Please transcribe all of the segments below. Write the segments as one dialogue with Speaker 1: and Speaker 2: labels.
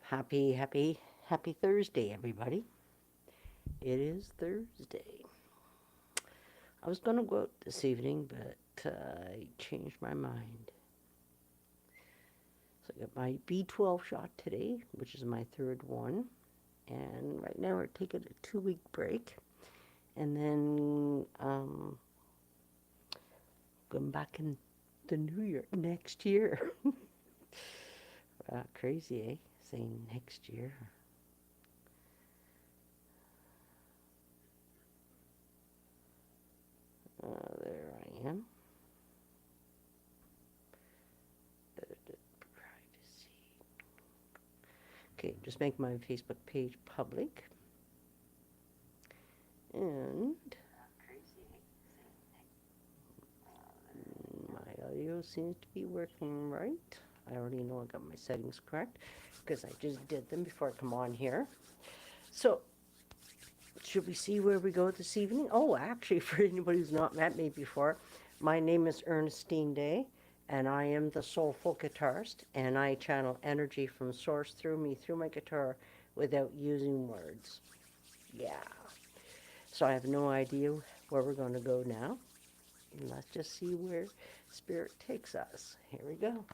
Speaker 1: Happy Thursday, everybody. It is Thursday. I was going to go out this evening, but I changed my mind. So I got my B12 shot today, which is my third one. And right now we're taking a 2-week break. And then going back in the new year, next year. Crazy, eh? Saying next year. There I am. Privacy. Okay, just make my Facebook page public. And my audio seems to be working right. I already know I got my settings correct because I just did them before I come on here. So, should we see where we go this evening? Oh, actually, for anybody who's not met me before, my name is Ernestine Day, and I am the Soulful Guitarist, and I channel energy from source through me, through my guitar, without using words. Yeah. So I have no idea where we're going to go now. Let's just see where Spirit takes us. Here we go.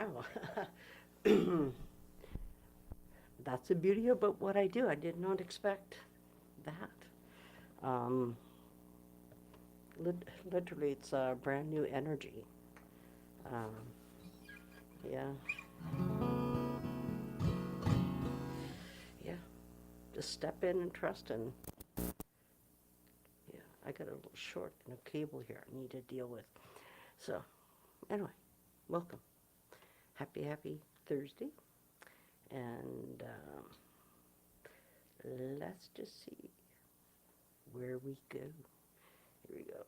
Speaker 1: Wow. That's the beauty about what I do. I did not expect that. Um, Literally, it's a brand new energy. Um, yeah, yeah. Just step in and trust, and yeah, I got a little short in a cable here I need to deal with. So, anyway, welcome. Happy Thursday. And let's just see where we go. Here we go.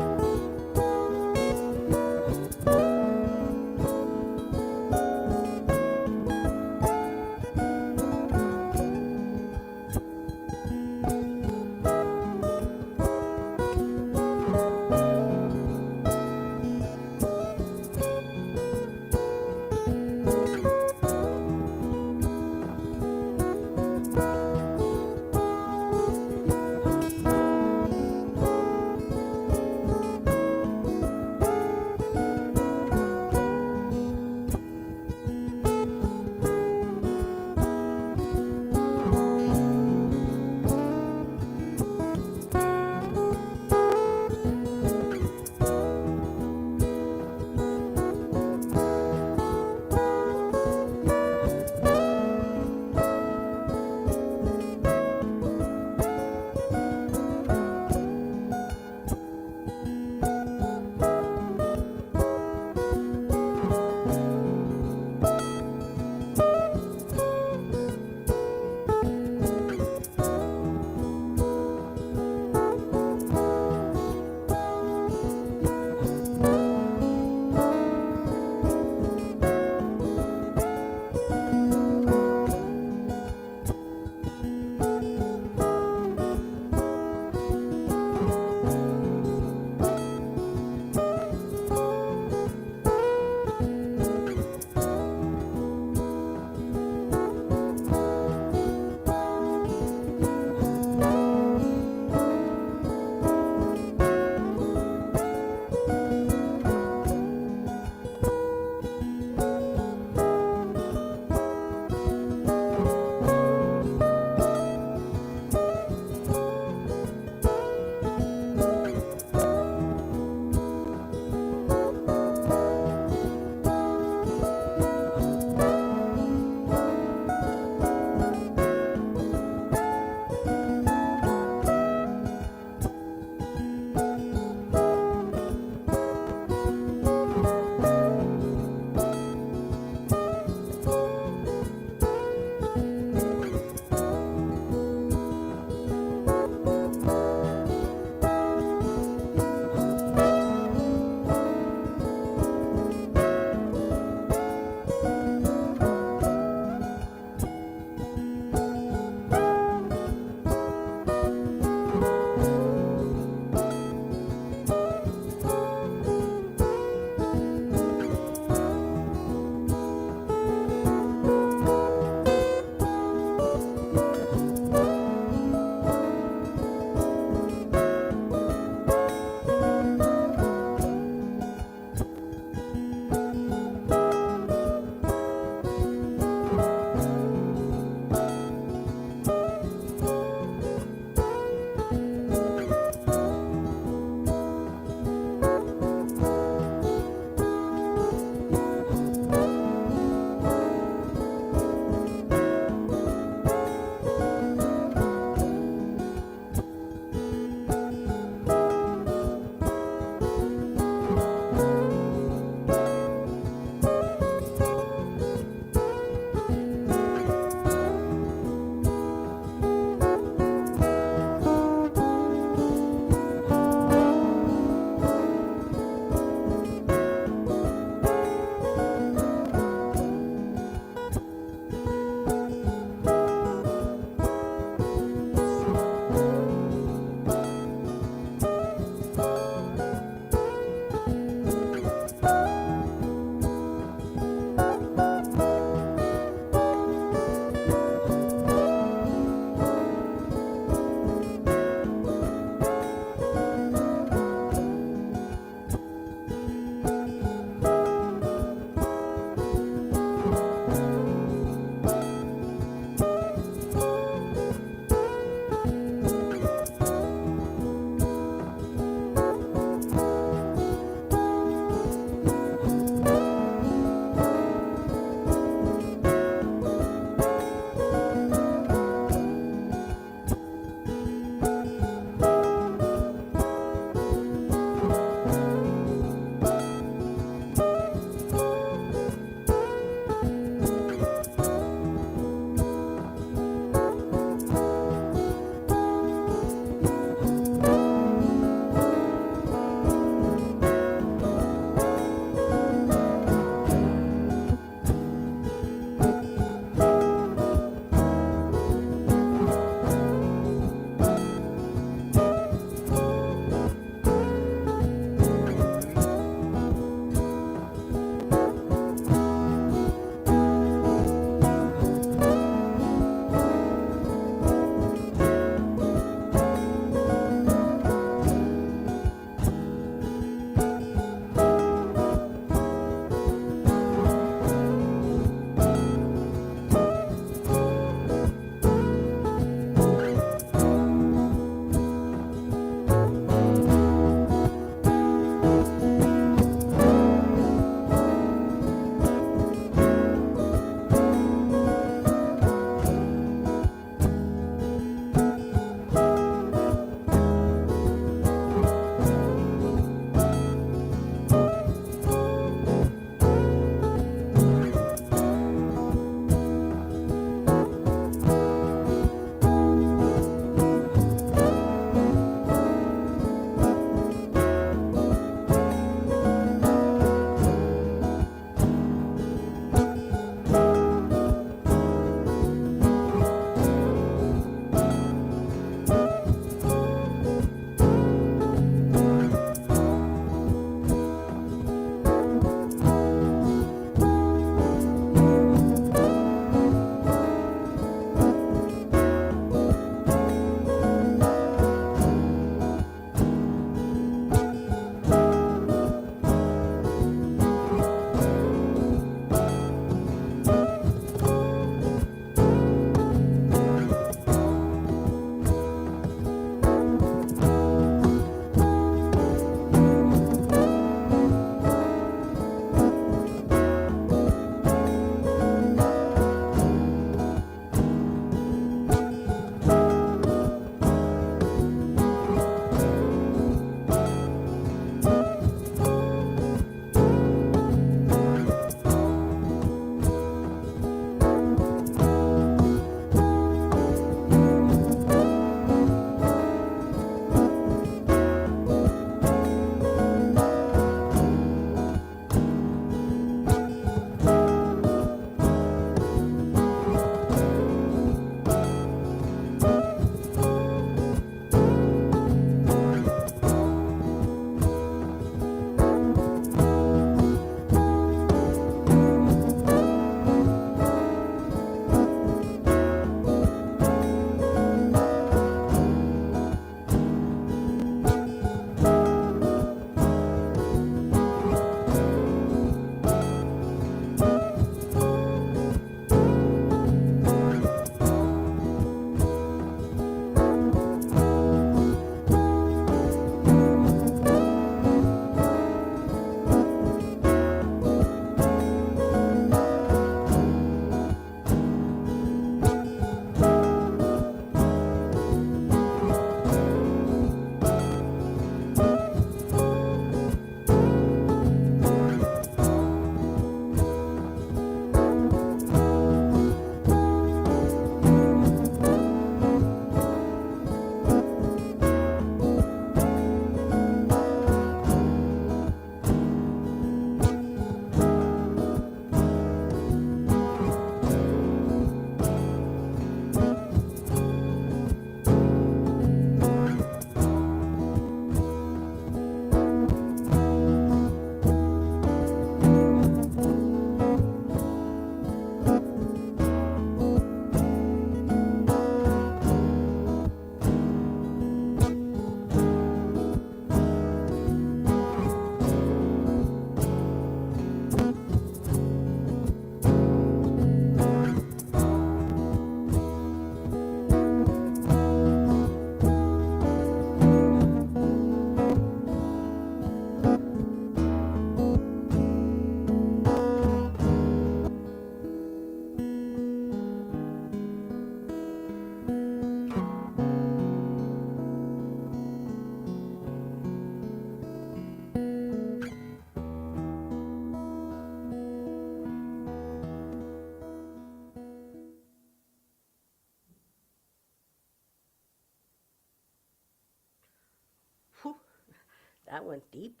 Speaker 1: That went deep.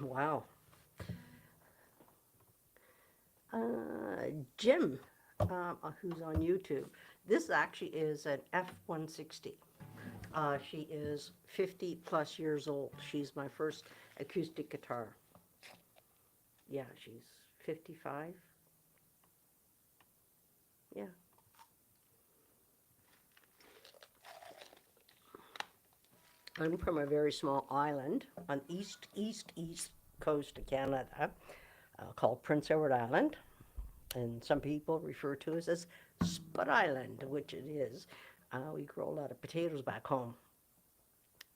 Speaker 1: Wow. Jim, who's on YouTube. This actually is an F-160. She is 50 plus years old. She's my first acoustic guitar. Yeah, she's 55. Yeah. I'm from a very small island on east coast of Canada, called Prince Edward Island, and some people refer to us as Spud Island, which it is. We grow a lot of potatoes back home,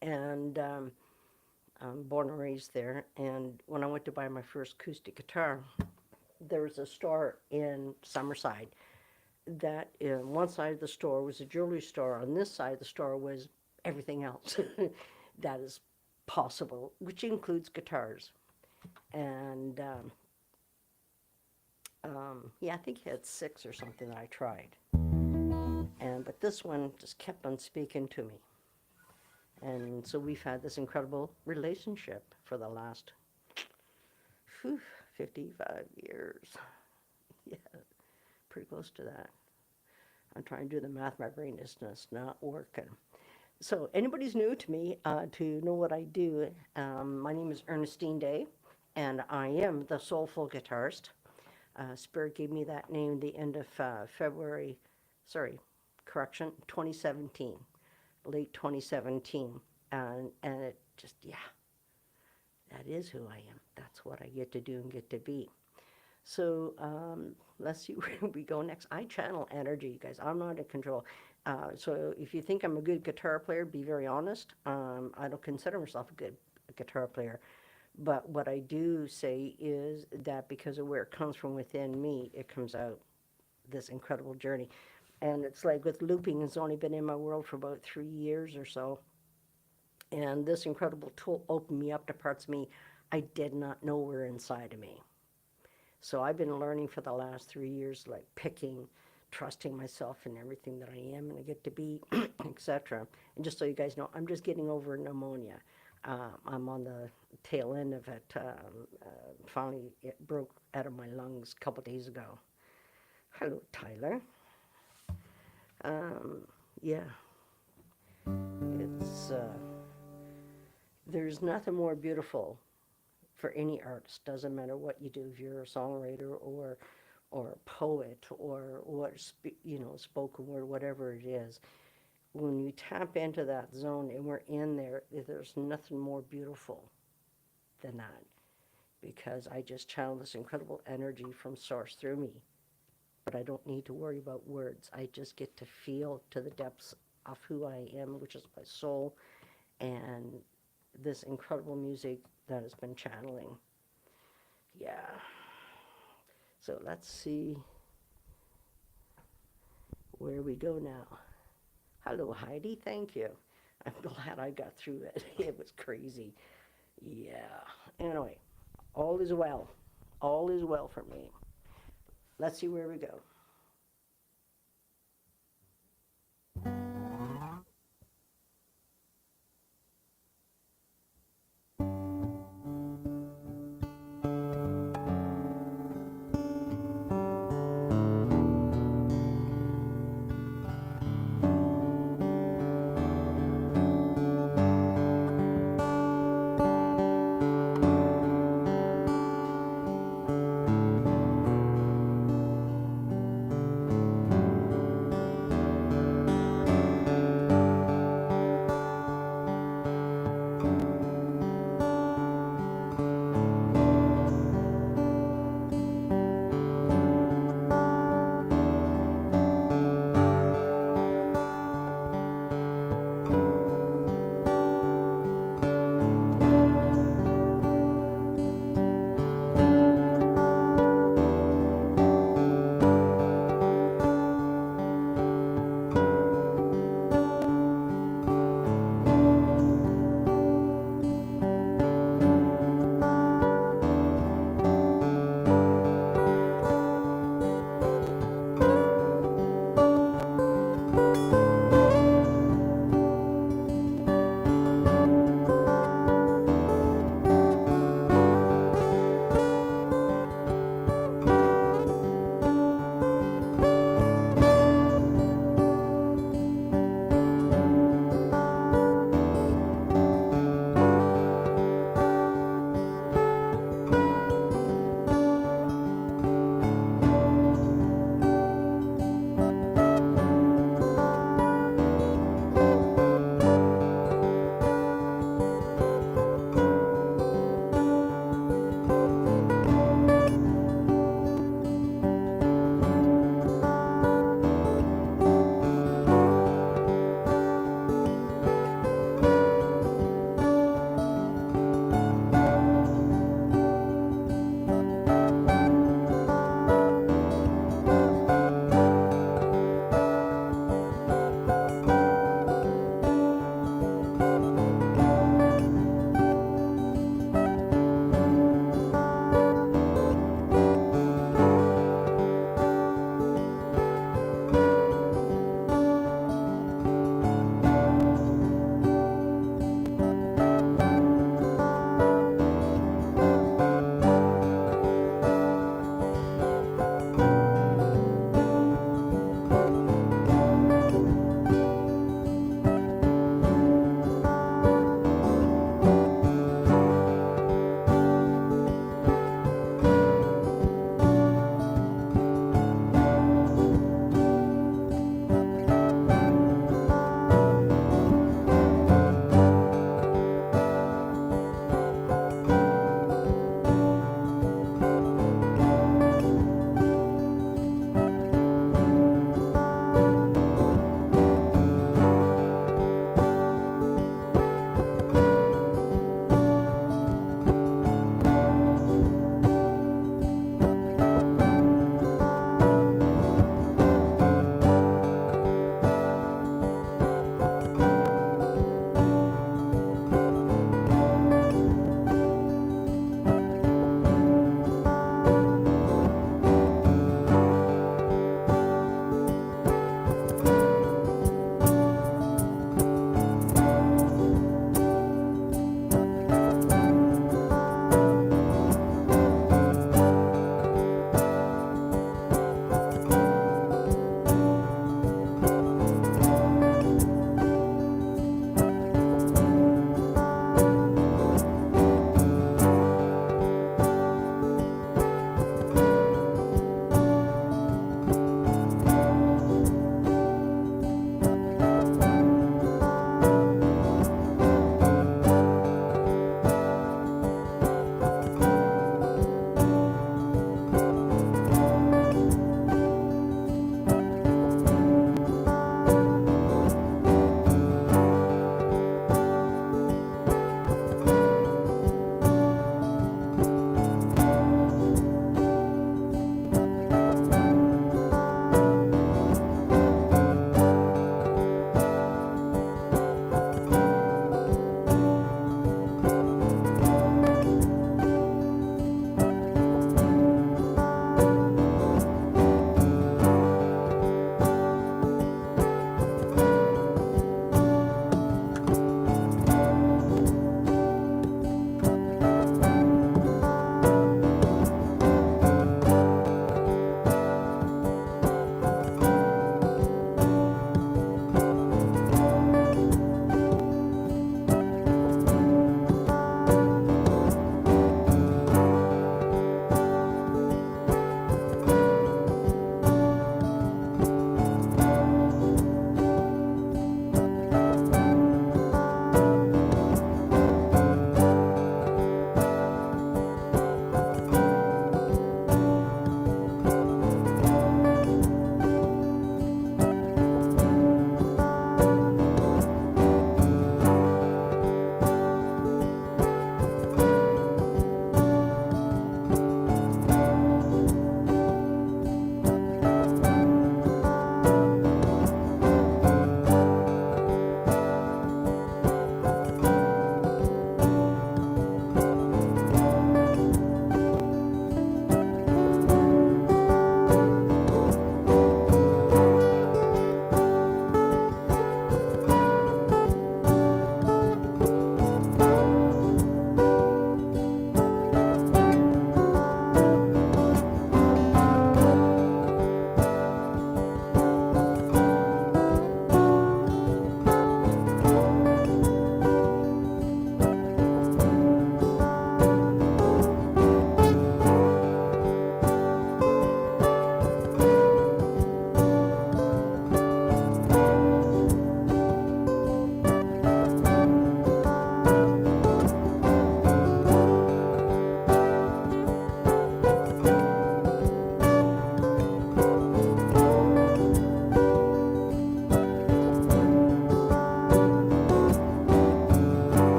Speaker 1: and I'm born and raised there. And when I went to buy my first acoustic guitar, there was a store in Summerside that in one side of the store was a jewelry store. On this side of the store was everything else that is possible, which includes guitars. And yeah, I think he had six or something that I tried. And but this one just kept on speaking to me. And so we've had this incredible relationship for the last whew, 55 years. Yeah, pretty close to that. I'm trying to do the math. My brain is just not working. So anybody's new to me, to know what I do, my name is Ernestine Day, and I am the Soulful Guitarist. Spirit gave me that name the end of February, sorry, correction, 2017, late 2017. And it just, yeah, that is who I am. That's what I get to do and get to be. So let's see where we go next. I channel energy, you guys. I'm not in control. So if you think I'm a good guitar player, be very honest. I don't consider myself a good guitar player. But what I do say is that because of where it comes from within me, it comes out this incredible journey. And it's like with looping, it's only been in my world for about 3 years or so. And this incredible tool opened me up to parts of me I did not know were inside of me. So I've been learning for the last 3 years, like picking, trusting myself in everything that I am and I get to be, etc. And just so you guys know, I'm just getting over pneumonia. I'm on the tail end of it. Finally, it broke out of my lungs a couple days ago. Hello, Tyler. Yeah, it's there's nothing more beautiful for any artist. Doesn't matter what you do. If you're a songwriter or a poet or what spoken word, whatever it is. When you tap into that zone and we're in there, there's nothing more beautiful than that, because I just channel this incredible energy from source through me. But I don't need to worry about words. I just get to feel to the depths of who I am, which is my soul, and this incredible music that has been channeling. Yeah. So let's see where we go now. Hello, Heidi. Thank you. I'm glad I got through it. It was crazy. Yeah. Anyway, all is well. All is well for me. Let's see where we go.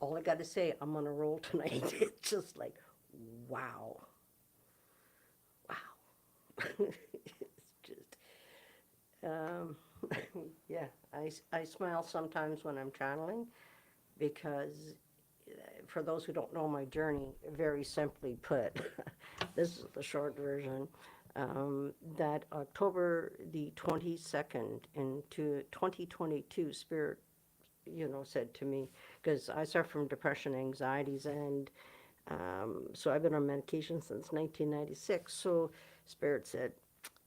Speaker 1: all I got to say, I'm on a roll tonight. It's just like, wow, wow. It's just, um, yeah, I smile sometimes when I'm channeling because for those who don't know my journey, very simply put, this is the short version. That October the 22nd into 2022, Spirit, said to me, because I suffer from depression, anxieties, and so I've been on medication since 1996. So Spirit said,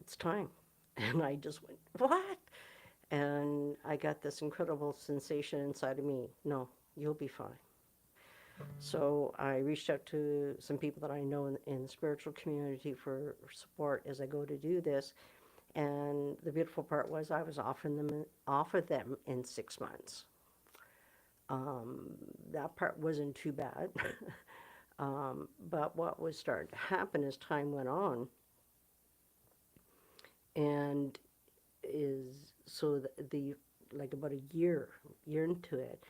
Speaker 1: it's time. And I just went, what? And I got this incredible sensation inside of me. No, you'll be fine. So I reached out to some people that I know in the spiritual community for support as I go to do this. And the beautiful part was I was offered them in 6 months. Um, that part wasn't too bad. But what was starting to happen as time went on, and is so the like about a year into it,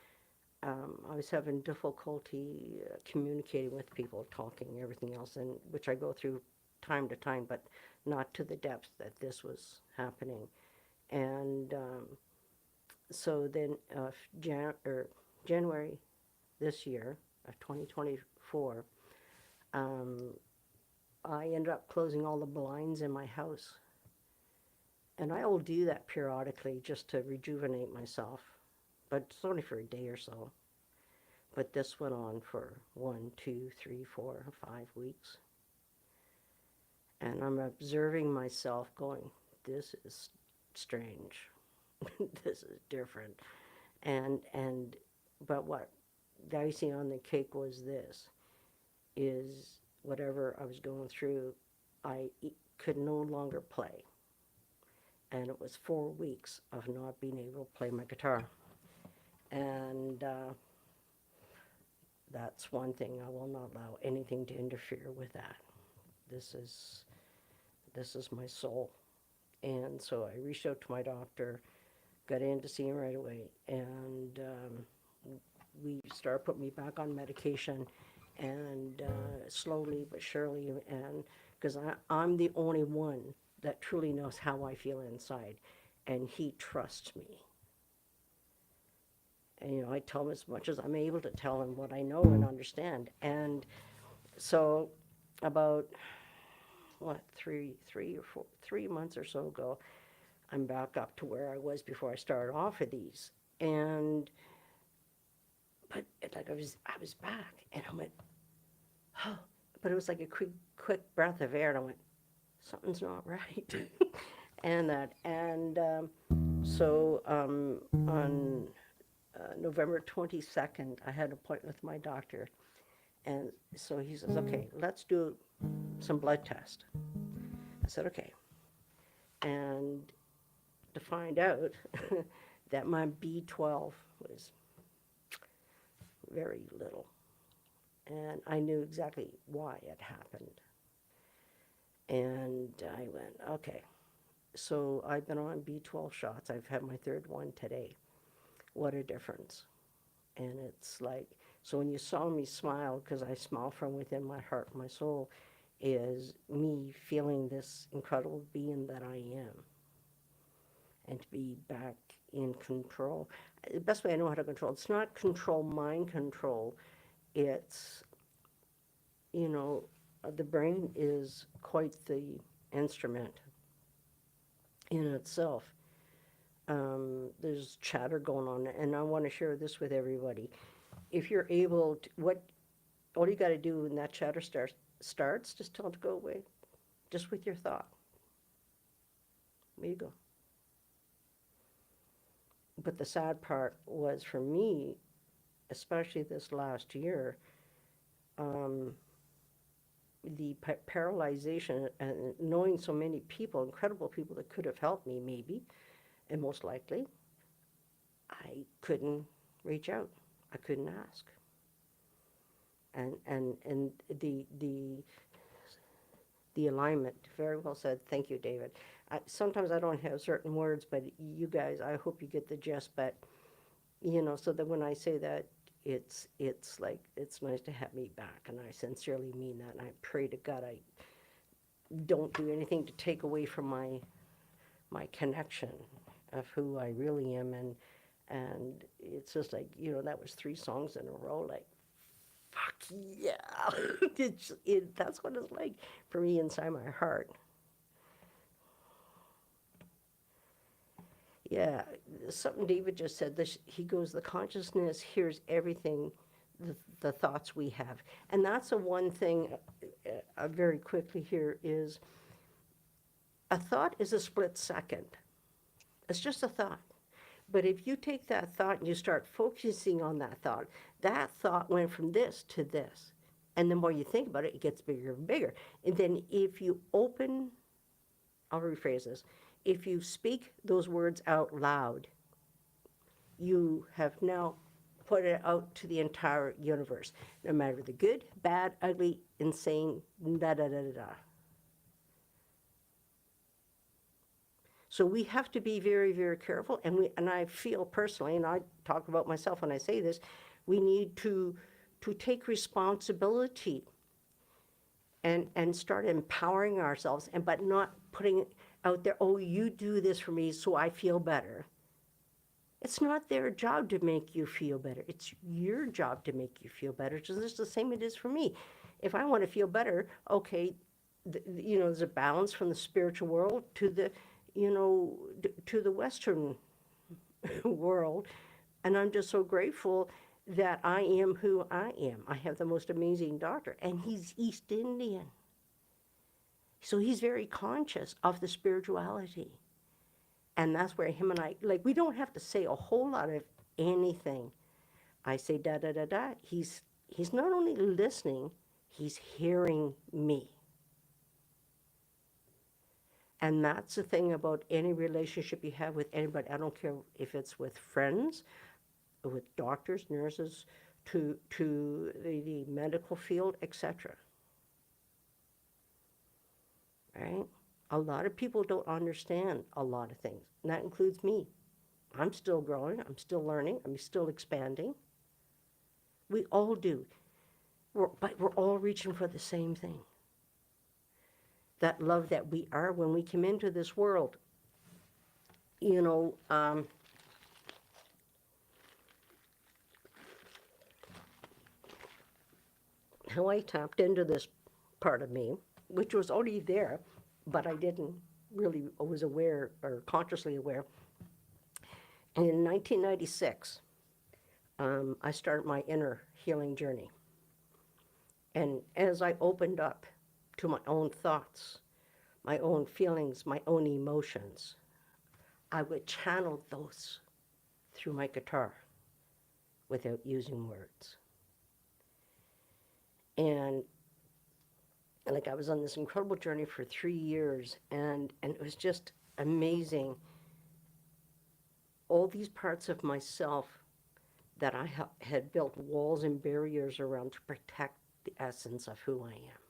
Speaker 1: I was having difficulty communicating with people, talking, everything else, and which I go through time to time, but not to the depth that this was happening. And so then, January this year of 2024, um, I ended up closing all the blinds in my house. And I will do that periodically just to rejuvenate myself, but it's only for a day or so. But this went on for 1, 2, 3, 4, 5 weeks. And I'm observing myself going, this is strange. This is different. And but what the icing on the cake was this, is whatever I was going through, could no longer play. And it was 4 weeks of not being able to play my guitar. And that's one thing. I will not allow anything to interfere with that. This is this is my soul. And so I reached out to my doctor, got in to see him right away, and we started putting me back on medication, and slowly but surely, and because I'm the only one that truly knows how I feel inside, and he trusts me. And I tell him as much as I'm able to tell him what I know and understand. And so about what 3 months or so ago, I'm back up to where I was before I started off of these. And but like I was back, and I went, oh, but it was like a quick breath of air, and I went, something's not right. So on November 22nd, I had an appointment with my doctor, and so he says, okay, let's do some blood test. I said, okay. And to find out that my B12 was very little. And I knew exactly why it happened. And I went, okay. So I've been on B12 shots. I've had my third one today. What a difference. And it's like, so when you saw me smile, because I smile from within my heart, my soul, is me feeling this incredible being that I am. And to be back in control. The best way I know how to control, it's not control, mind control. It's, you know, the brain is quite the instrument in itself. There's chatter going on, and I want to share this with everybody. If you're able to, all you got to do when that chatter starts, just tell it to go away, just with your thought. There you go. But the sad part was for me, especially this last year, um, the paralyzation and knowing so many people, incredible people that could have helped me, maybe, and most likely, I couldn't reach out. I couldn't ask. And the alignment, very well said. Thank you, David. Sometimes I don't have certain words, but you guys, I hope you get the gist. But so that when I say that, it's like, it's nice to have me back, and I sincerely mean that, and I pray to God I don't do anything to take away from my connection of who I really am. And it's just like, that was 3 songs in a row, like, fuck yeah. That's what it's like for me inside my heart. Yeah, something David just said. This, he goes, the consciousness hears everything, the thoughts we have, and that's the one thing. Very quickly here is, a thought is a split second. It's just a thought. But if you take that thought and you start focusing on that thought went from this to this. And the more you think about it, it gets bigger and bigger. And then if you open, I'll rephrase this, if you speak those words out loud, you have now put it out to the entire universe, no matter the good, bad, ugly, insane, da da da da da. So we have to be very, very careful, and I feel personally, and I talk about myself when I say this, we need to take responsibility and start empowering ourselves, but not putting it out there, oh, you do this for me so I feel better. It's not their job to make you feel better. It's your job to make you feel better. It's just the same it is for me. If I want to feel better, okay, there's a balance from the spiritual world to the, to the Western world. And I'm just so grateful that I am who I am. I have the most amazing doctor, and he's East Indian. So he's very conscious of the spirituality. And that's where him and I, like, we don't have to say a whole lot of anything. I say da da da da. He's not only listening, he's hearing me. And that's the thing about any relationship you have with anybody. I don't care if it's with friends, with doctors, nurses, to the medical field, etc. Right? A lot of people don't understand a lot of things, and that includes me. I'm still growing, I'm still learning, I'm still expanding. We all do. But we're all reaching for the same thing. That love that we are when we come into this world. How I tapped into this part of me, which was already there, but I didn't really was aware or consciously aware. And in 1996, I started my inner healing journey. And as I opened up to my own thoughts, my own feelings, my own emotions, I would channel those through my guitar without using words. And like, I was on this incredible journey for 3 years, and it was just amazing. All these parts of myself that I had built walls and barriers around to protect the essence of who I am,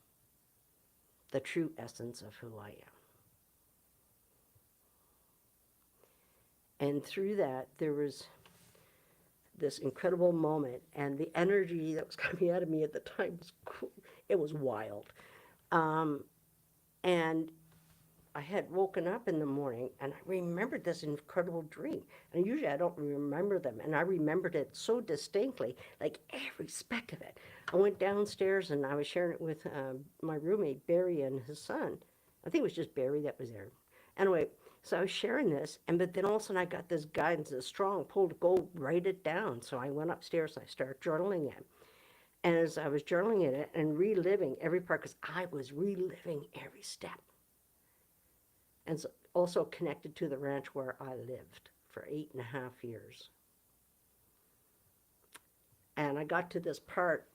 Speaker 1: the true essence of who I am. And through that, there was this incredible moment, and the energy that was coming out of me at the time was cool. It was wild. And I had woken up in the morning, and I remembered this incredible dream. And usually I don't remember them, and I remembered it so distinctly, like every speck of it. I went downstairs, and I was sharing it with my roommate, Barry, and his son. I think it was just Barry that was there. Anyway, so I was sharing this, but then all of a sudden I got this guidance, this strong pull to go write it down. So I went upstairs, and I started journaling it. And as I was journaling it and reliving every part, because I was reliving every step, and so also connected to the ranch where I lived for 8.5 years. And I got to this part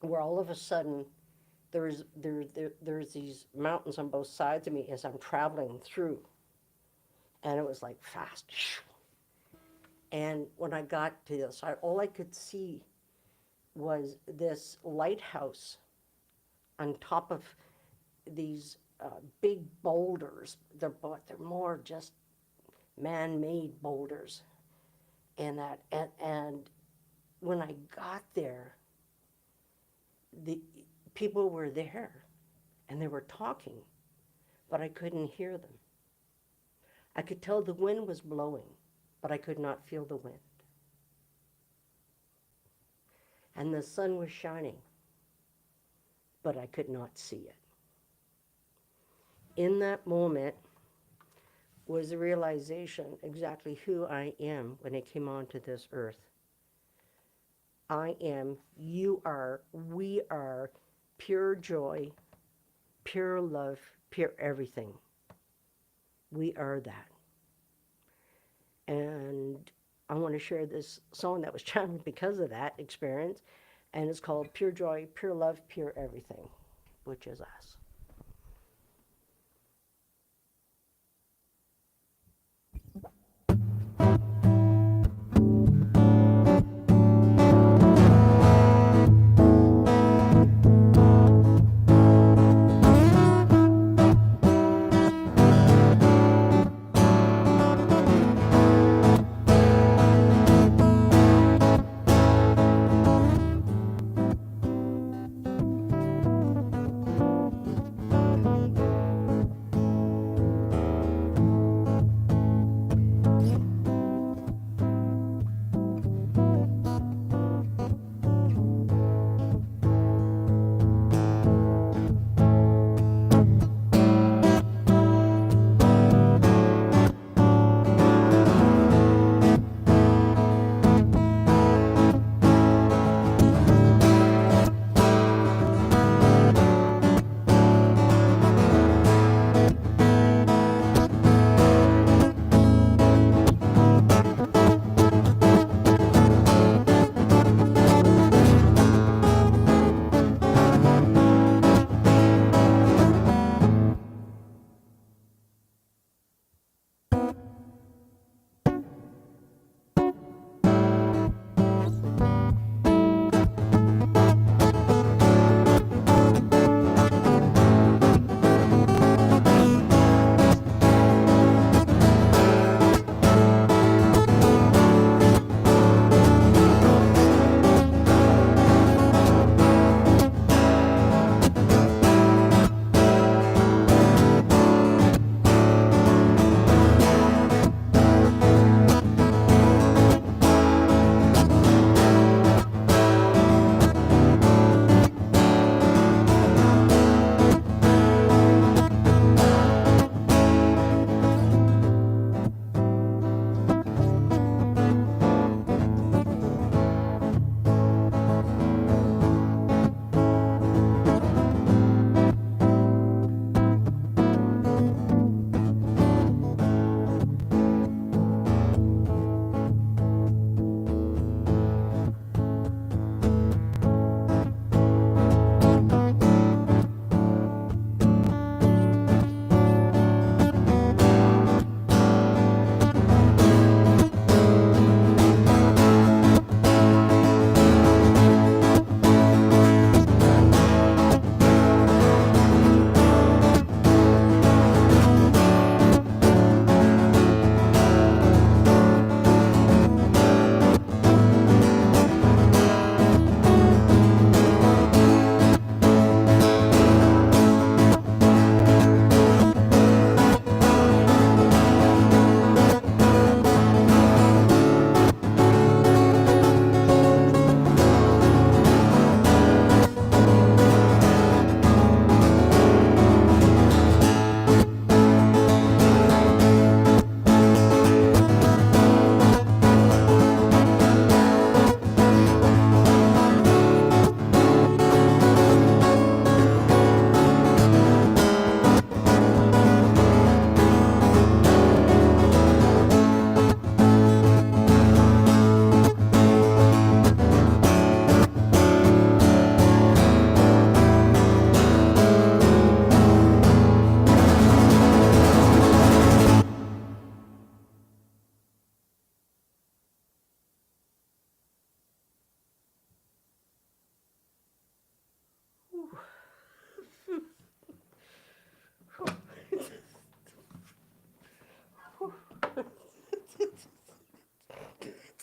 Speaker 1: where all of a sudden there's these mountains on both sides of me as I'm traveling through. And it was like fast. And when I got to this, all I could see was this lighthouse on top of these big boulders. They're more just man-made boulders, and when I got there, the people were there and they were talking, but I couldn't hear them. I could tell the wind was blowing, but I could not feel the wind. And the sun was shining, but I could not see it. In that moment was the realization exactly who I am when I came onto this earth. I am, you are, we are pure joy, pure love, pure everything. We are that. And I want to share this song that was channeled because of that experience, and it's called Pure Joy, Pure Love, Pure Everything, which is us.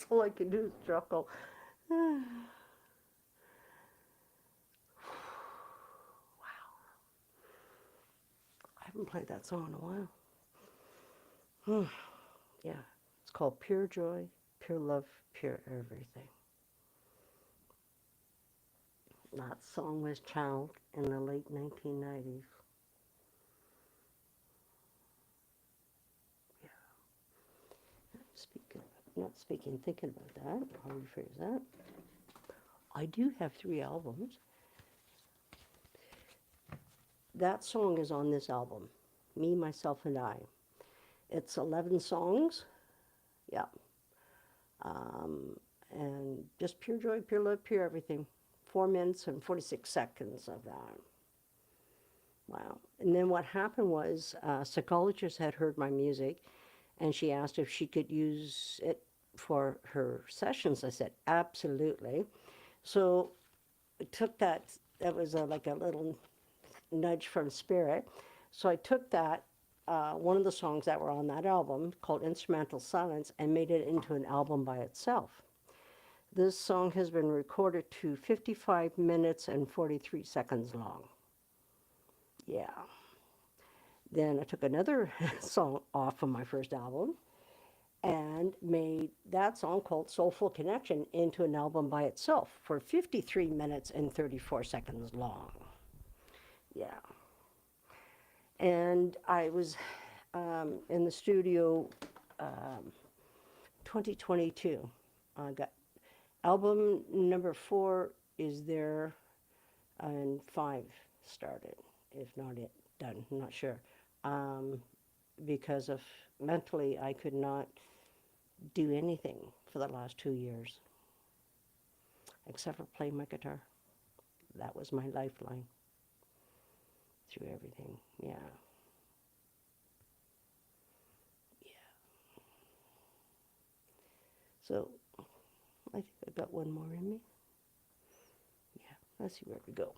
Speaker 1: All I can do is chuckle. I haven't played that song in a while. Hmm. Yeah, it's called Pure Joy, Pure Love, Pure Everything. That song was channeled in the late 1990s. Yeah, speaking, not speaking, thinking about that, I'll rephrase that. I do have 3 albums. That song is on this album, Me, Myself, and I. It's 11 songs, yeah. Um, and just pure joy, pure love, pure everything. 4 minutes and 46 seconds of that. Wow. And then what happened was a psychologist had heard my music and she asked if she could use it for her sessions. I said, absolutely. So I took that, that was like a little nudge from spirit. So I took that, one of the songs that were on that album called Instrumental Silence, and made it into an album by itself. This song has been recorded to 55 minutes and 43 seconds long. Yeah. Then I took another song off from my first album and made that song called Soulful Connection into an album by itself for 53 minutes and 34 seconds long. Yeah. And I was in the studio 2022. I got album number 4 is there and 5 started, if not it done, I'm not sure. Because of mentally, I could not do anything for the last 2 years except for play my guitar. That was my lifeline through everything. Yeah. Yeah. So I think I've got one more in me. Yeah. Let's see where we go.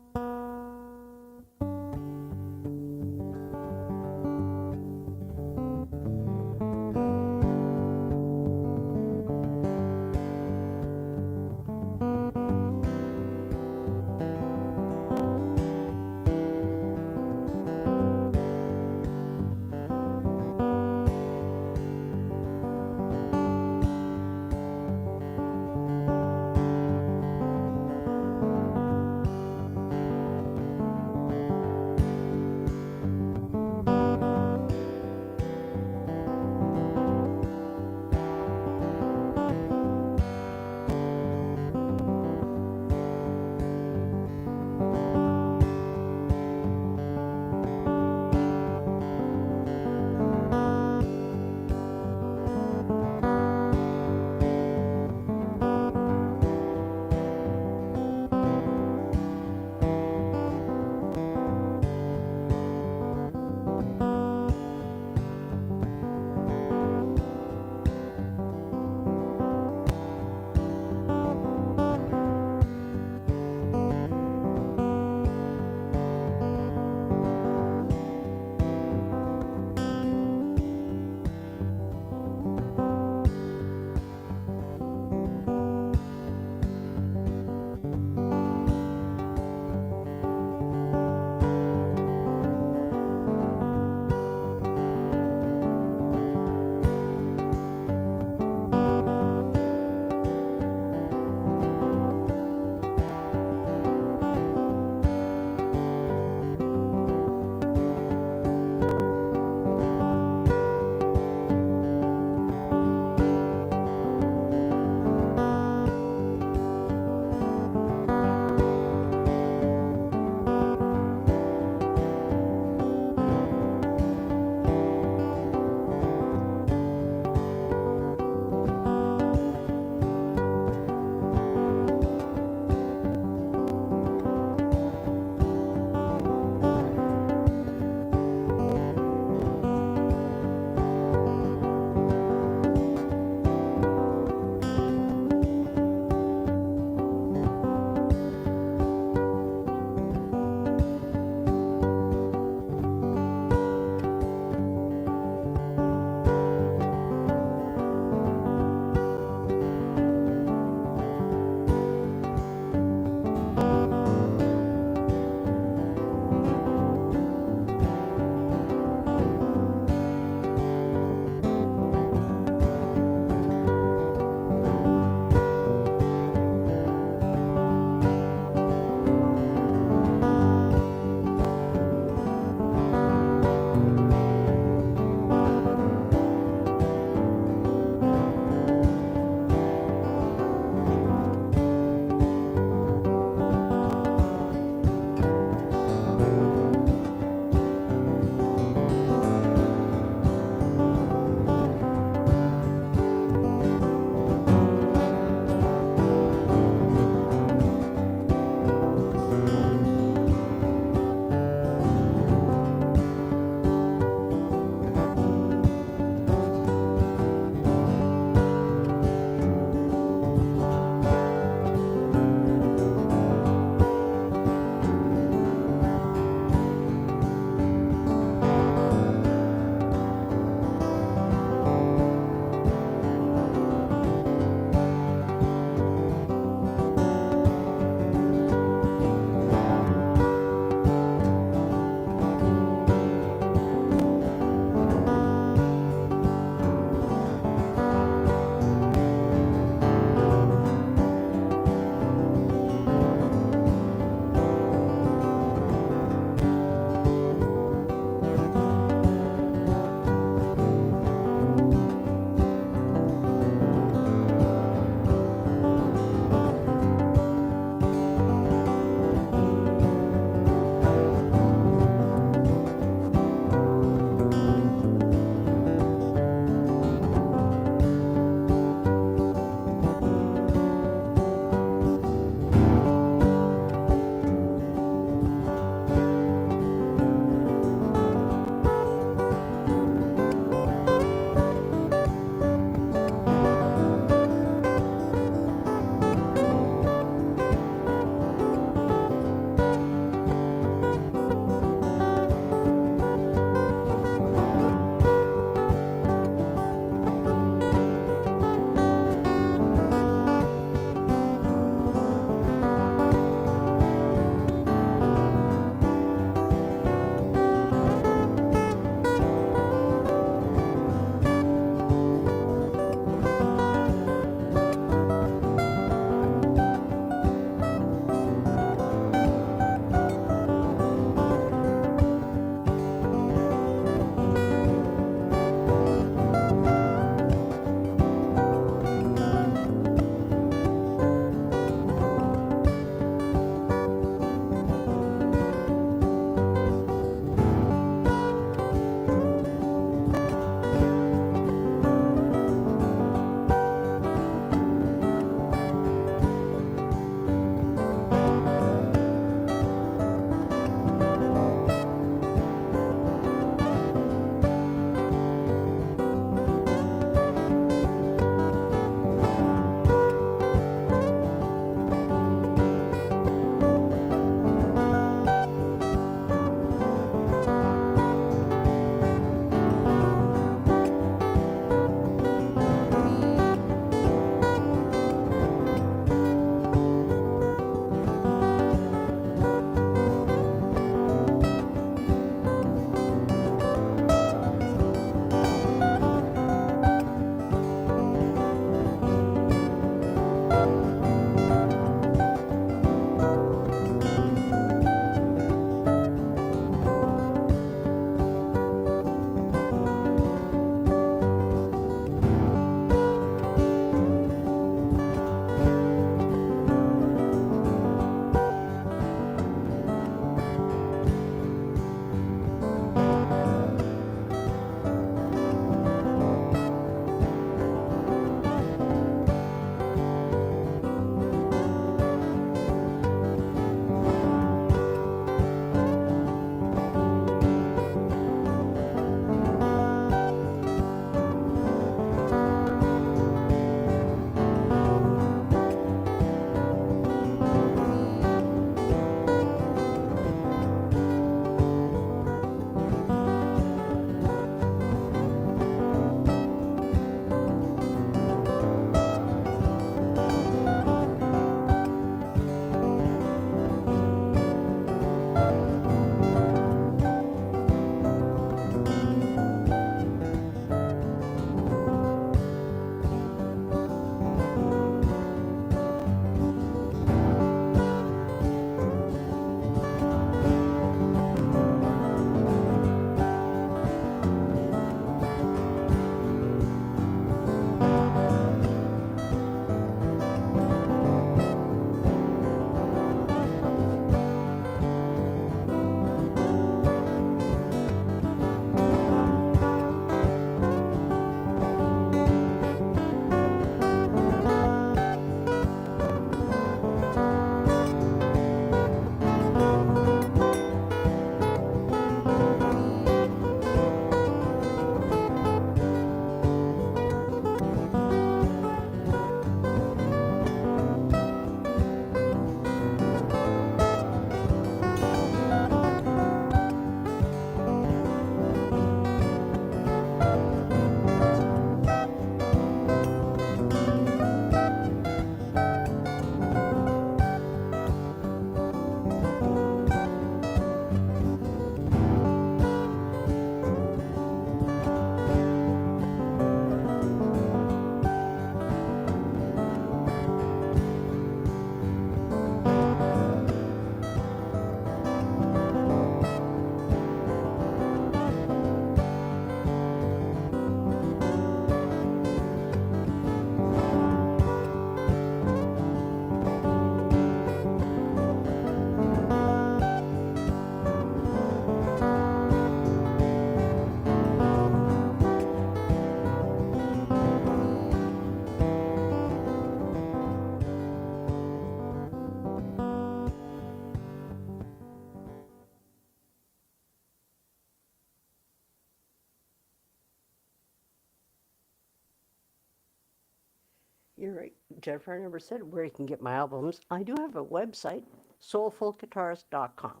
Speaker 1: You're right. Jennifer, I never said where you can get my albums. I do have a website, soulfulguitarist.com.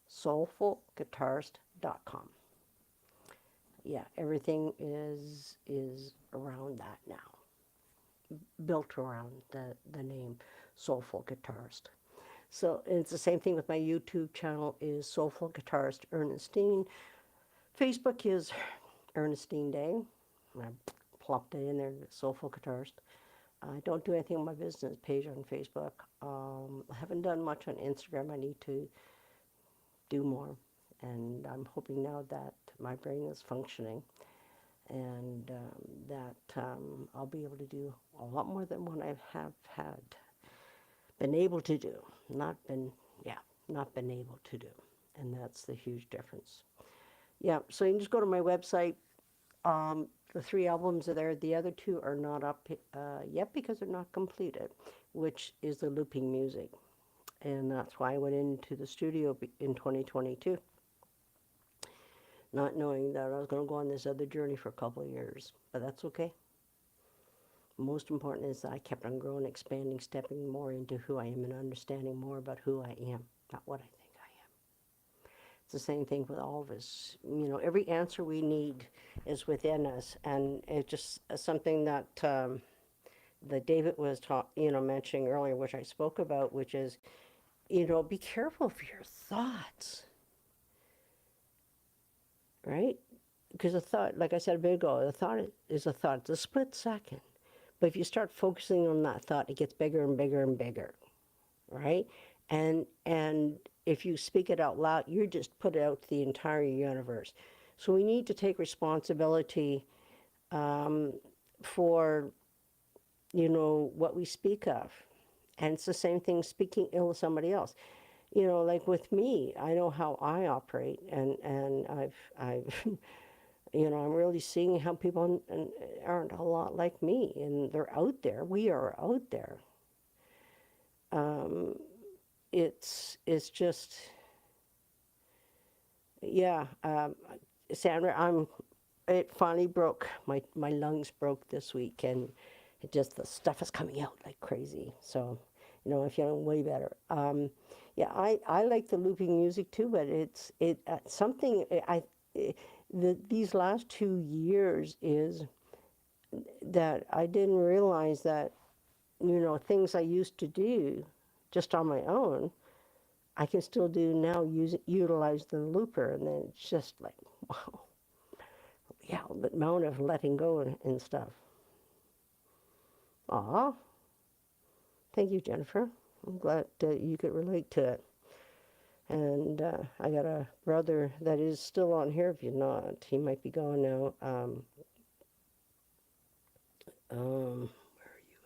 Speaker 1: Soulfulguitarist.com. Yeah, everything is around that now, built around the name Soulful Guitarist. So it's the same thing with my YouTube channel is Soulful Guitarist Ernestine. Facebook is Ernestine Day. I plopped it in there, Soulful Guitarist. I don't do anything on my business page on Facebook. I haven't done much on Instagram. I need to do more. And I'm hoping now that my brain is functioning and that I'll be able to do a lot more than what I have had been able to do. Not been, yeah, not been able to do. And that's the huge difference. Yeah, so you can just go to my website. The 3 albums are there. The other 2 are not up yet because they're not completed, which is the looping music. And that's why I went into the studio in 2022, not knowing that I was going to go on this other journey for a couple of years. But that's okay. Most important is that I kept on growing, expanding, stepping more into who I am and understanding more about who I am, not what I think I am. It's the same thing with all of us. You know, every answer we need is within us, and it's just something that that David was mentioning earlier, which I spoke about, which is, be careful of your thoughts, right? Because a thought, like I said a bit ago, a thought is a thought. It's a split second. But if you start focusing on that thought, it gets bigger and bigger and bigger, right? And if you speak it out loud, you just put it out to the entire universe. So we need to take responsibility for, what we speak of. And it's the same thing speaking ill of somebody else. Like with me, I know how I operate, and I've I'm really seeing how people aren't a lot like me, and they're out there. We are out there. It's just, yeah. Sandra, it finally broke. My lungs broke this week, and the stuff is coming out like crazy. So, I'm feeling way better. Yeah, I like the looping music too, but it's something these last 2 years is that I didn't realize that, things I used to do just on my own, I can still do now, utilize the looper. And then it's just like, wow, yeah, the amount of letting go and stuff. Aw, thank you, Jennifer. I'm glad you could relate to it. And I got a brother that is still on here. If you're not, he might be gone now. Where are you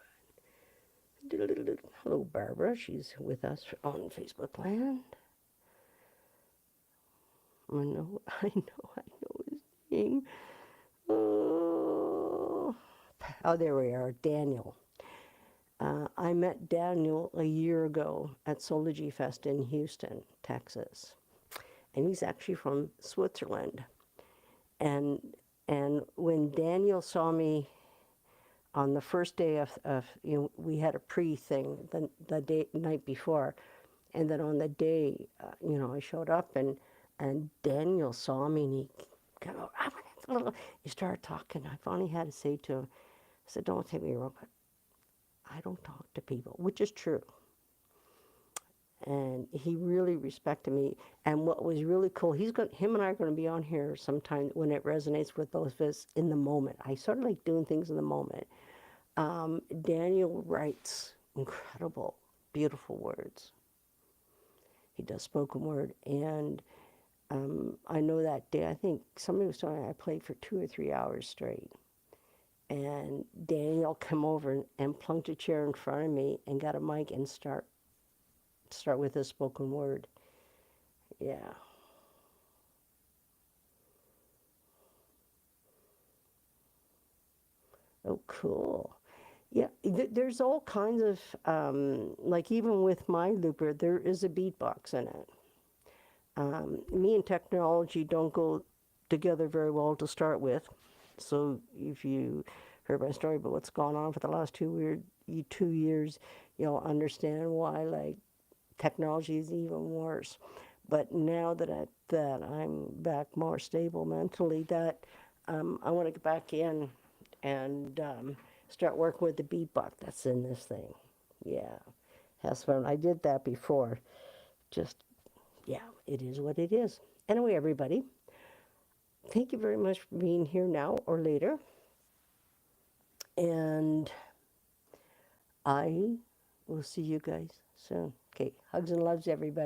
Speaker 1: at? Hello, Barbara. She's with us on Facebook Land. I know his name. Oh, there we are, Daniel. I met Daniel a year ago at Soulful Fest in Houston, Texas. And he's actually from Switzerland. And when Daniel saw me on the first day of we had a pre-thing the night before, and then on the day, I showed up and Daniel saw me and he started talking. I finally had to say to him, I said, "Don't take me wrong, but I don't talk to people," which is true. And he really respected me. And what was really cool, him and I are going to be on here sometime when it resonates with both of us in the moment. I sort of like doing things in the moment. Daniel writes incredible, beautiful words. He does spoken word. And I know that day, I think somebody was telling me I played for 2 or 3 hours straight. And Daniel came over and plunked a chair in front of me and got a mic and start with his spoken word. Yeah. Oh, cool. Yeah, there's all kinds of, like even with my looper, there is a beatbox in it. Me and technology don't go together very well to start with. So if you heard my story about what's gone on for the last 2 years, you'll understand why, like, technology is even worse. But now that I'm back more stable mentally, that I want to get back in and start working with the beat book that's in this thing. Yeah, has fun. I did that before. Just, yeah, it is what it is. Anyway, everybody, thank you very much for being here now or later. And I will see you guys soon. Okay, hugs and loves, everybody.